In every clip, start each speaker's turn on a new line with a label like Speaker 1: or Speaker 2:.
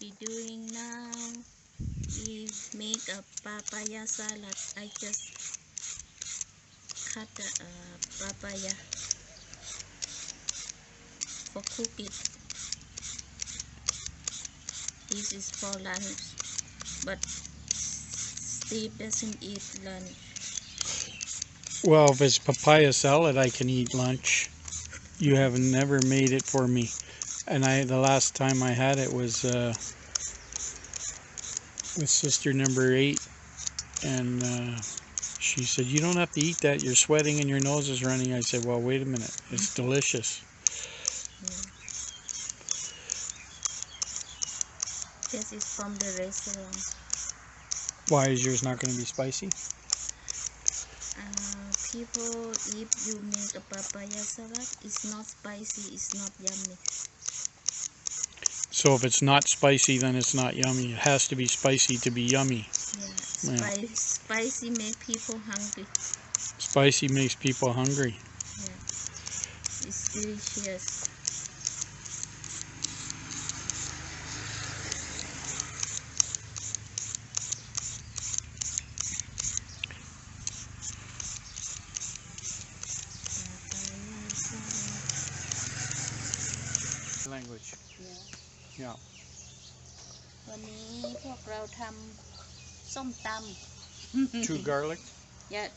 Speaker 1: we doing now is make a papaya salad. I just cut the papaya for cook it. This is for lunch, but Steve doesn't eat lunch.
Speaker 2: Well, if it's papaya salad, I can eat lunch. You have never made it for me, and the last time I had it was with sister number 8, and she said, "You don't have to eat that. You're sweating and your nose is running." I said, "Well, wait a minute. It's delicious."
Speaker 1: This is from the restaurant.
Speaker 2: Why is yours not going to be spicy?
Speaker 1: People, if you make a papaya salad, it's not spicy, it's not yummy.
Speaker 2: So if it's not spicy, then it's not yummy. It has to be spicy to be yummy.
Speaker 1: Yeah, spicy make people hungry.
Speaker 2: Spicy makes people hungry.
Speaker 1: Yeah, it's delicious.
Speaker 2: Language. Yeah.
Speaker 1: วันนี้พวกเราทำส้มตำ
Speaker 2: Two garlic.
Speaker 1: Yeah,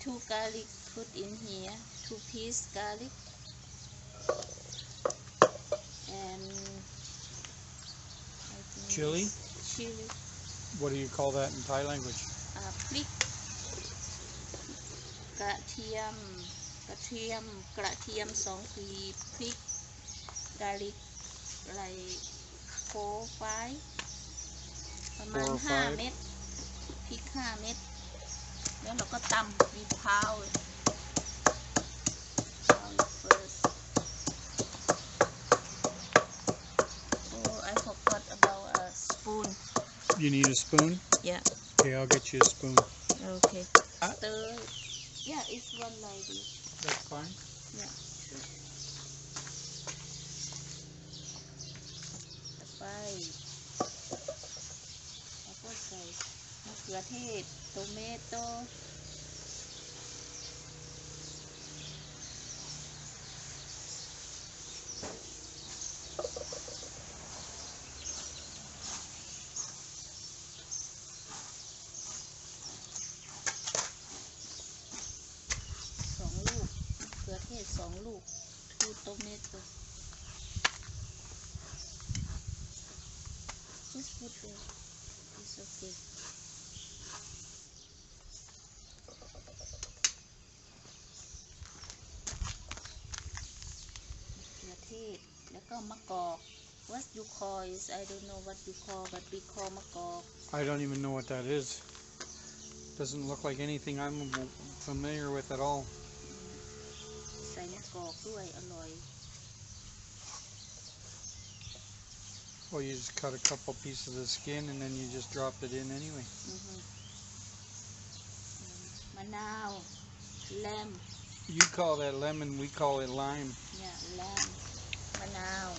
Speaker 1: 2 garlic put in here, 2 piece garlic, and
Speaker 2: Chili.
Speaker 1: Chili.
Speaker 2: What do you call that in Thai language?
Speaker 1: พริกกระเทียม2 ปีพริก garlic อะไร4 5ประมาณ5 เม็ดพริก5 เม็ดแล้วเราก็ตำมีพาวfirst. Oh, I forgot about a spoon.
Speaker 2: You need a spoon?
Speaker 1: Yeah.
Speaker 2: Okay, I'll get you a spoon.
Speaker 1: Okay. Yeah, it's one like this.
Speaker 2: That's fine.
Speaker 1: Yeah. ไปแล้วก็ใส่มะเขือเทศโตเมโต้2 ลูกมะเขือเทศ2 ลูก 2 tomato. Just put there. It's okay. มะเขือเทศแล้วก็มะกอก What you call is I don't know what you call, but we call มะกอก
Speaker 2: I don't even know what that is. Doesn't look like anything I'm familiar with at all.
Speaker 1: ใส่มะกอกด้วยอร่อย
Speaker 2: Well, you just cut a couple pieces of the skin and then you just drop it in anyway.
Speaker 1: มะนาว lamb.
Speaker 2: You call that lemon, we call it lime.
Speaker 1: Yeah, lamb. มะนาว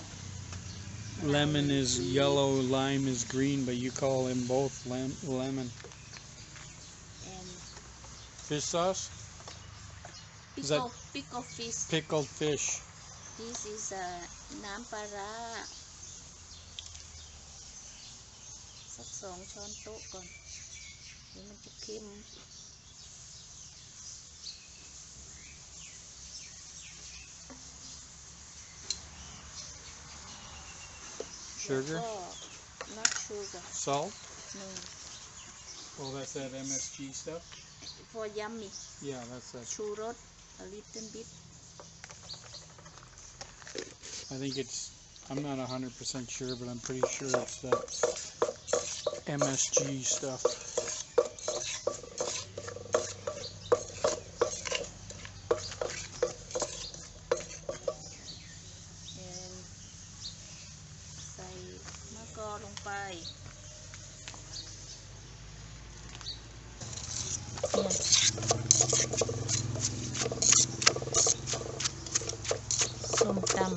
Speaker 2: Lemon is yellow, lime is green, but you call them both lemon.
Speaker 1: And
Speaker 2: Fish sauce? Is that
Speaker 1: pickle fish.
Speaker 2: pickled fish?
Speaker 1: This is น้ำปลาร้าสัก2 ช้อนโต๊ะก่อนเดี๋ยวมันจะเค็ม
Speaker 2: Sugar?
Speaker 1: Not sugar.
Speaker 2: Salt?
Speaker 1: No.
Speaker 2: Oh, that's that MSG stuff?
Speaker 1: For yummy.
Speaker 2: Yeah, that's that.
Speaker 1: ชูรส a little bit.
Speaker 2: I think I'm not 100% sure, but I'm pretty sure it's that MSG stuff.
Speaker 1: And ใส่มะกอกลงไป ส้มตำ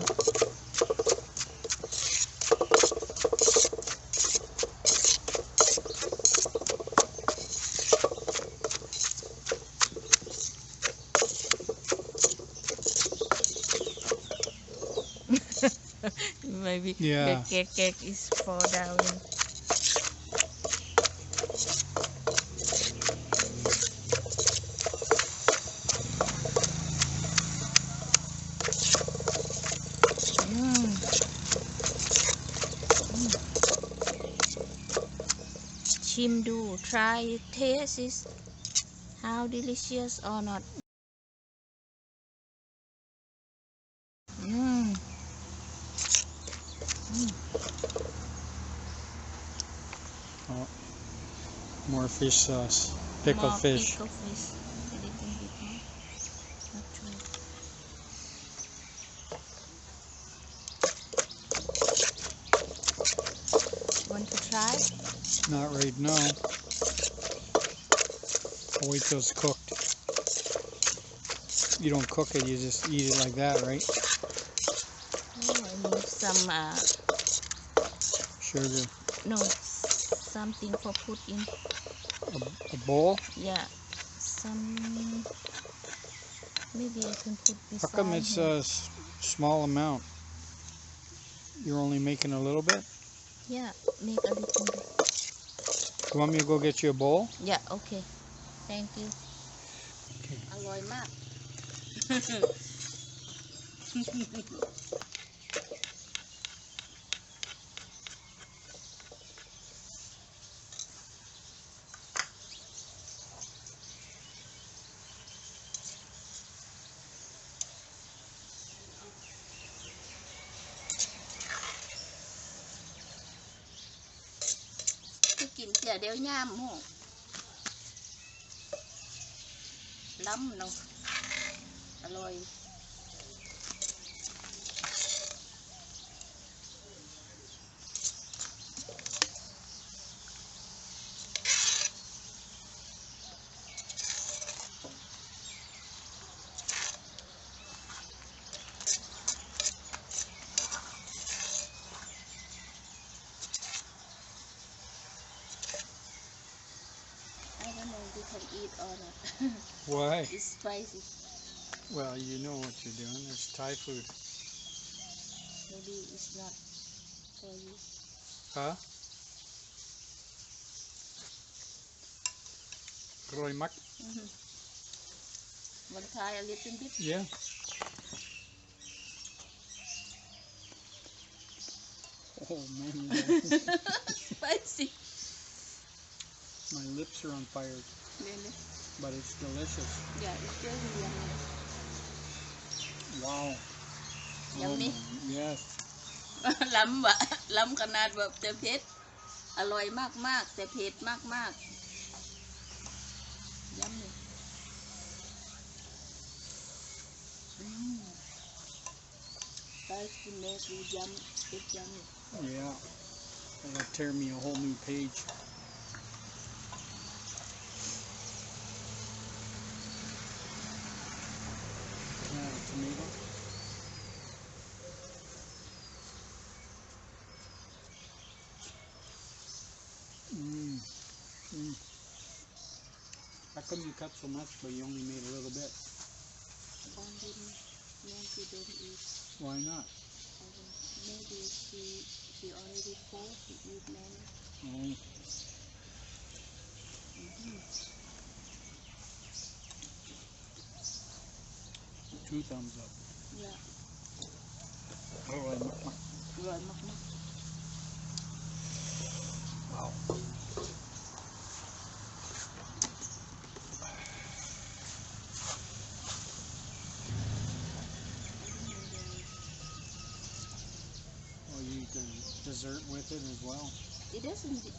Speaker 1: Maybe
Speaker 2: Yeah.
Speaker 1: the cake is fall down. Chim do, try it, taste is how delicious or not.
Speaker 2: Oh, more fish sauce. Pickled
Speaker 1: More
Speaker 2: fish.
Speaker 1: Pickled fish. A little bit more. Not too much. Want to try?
Speaker 2: Not right now. I'll wait till it's cooked. You don't cook it, you just eat it like that, right?
Speaker 1: Oh, I need some,
Speaker 2: Sugar.
Speaker 1: no, something for put in.
Speaker 2: A bowl?
Speaker 1: Yeah, some, maybe I can put beside
Speaker 2: How come it's
Speaker 1: here.
Speaker 2: a small amount? You're only making a little bit?
Speaker 1: Yeah, make a little bit.
Speaker 2: You want me to go get you a bowl?
Speaker 1: Yeah, okay. Thank you.
Speaker 2: Okay.
Speaker 1: อร่อยมาก ที่กินเสียเดียวย่ามหูล้ำเนาะอร่อย I don't know if you can eat or not.
Speaker 2: Why?
Speaker 1: It's spicy.
Speaker 2: Well, you know what you're doing. It's Thai food.
Speaker 1: Maybe it's not for you.
Speaker 2: Huh? Roy mak?
Speaker 1: Want to try a little bit?
Speaker 2: Yeah. Oh man,
Speaker 1: Spicy.
Speaker 2: my lips are on fire,
Speaker 1: Really?
Speaker 2: but it's delicious.
Speaker 1: Yeah, it's very yummy.
Speaker 2: Wow.
Speaker 1: Yummy.
Speaker 2: Oh, yes.
Speaker 1: ล้ำวะล้ำขนาดแบบแต่เผ็ดอร่อยมากๆแต่เผ็ดมากๆย้ำเลยSpicy make you yum it's yummy
Speaker 2: Yeah. That'll tear me a whole new page. Tomato. How come you cut so much but you only made a little bit?
Speaker 1: Nancy don't eat
Speaker 2: Why not?
Speaker 1: maybe she already full to eat many
Speaker 2: Oh. Two thumbs up.
Speaker 1: yeah
Speaker 2: Oh,
Speaker 1: อร่อยมาก
Speaker 2: wow. Oh, you eat the dessert with it as well.
Speaker 1: it doesn't it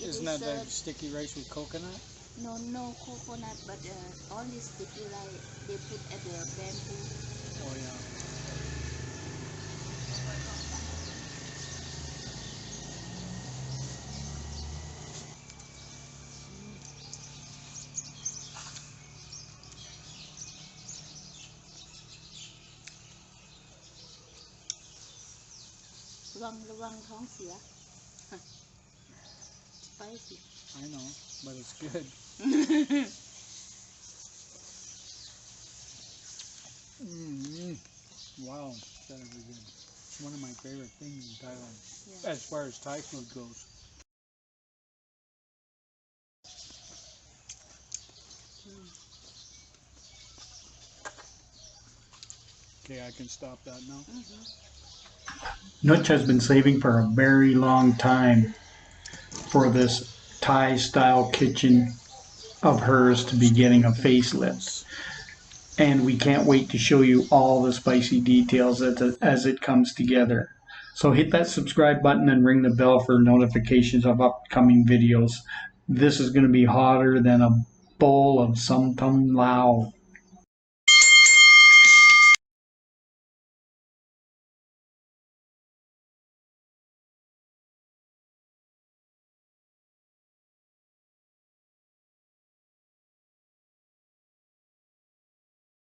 Speaker 2: Isn't that the sticky rice with coconut?
Speaker 1: no coconut but only sticky like they put at the bamboo
Speaker 2: Oh yeah.
Speaker 1: ระวังท้องเสีย spicy
Speaker 2: I know, but it's good. Wow, that is good. one of my favorite things in Thailand,
Speaker 1: Yeah.
Speaker 2: as far as Thai food goes. Okay, I can stop that now. Nutch has been saving for a very long time for this Thai-style kitchen of hers to be getting a facelift. And we can't wait to show you all the spicy details as it comes together. So hit that subscribe button and ring the bell for notifications of upcoming videos. This is going to be hotter than a bowl of Som Tum Lao.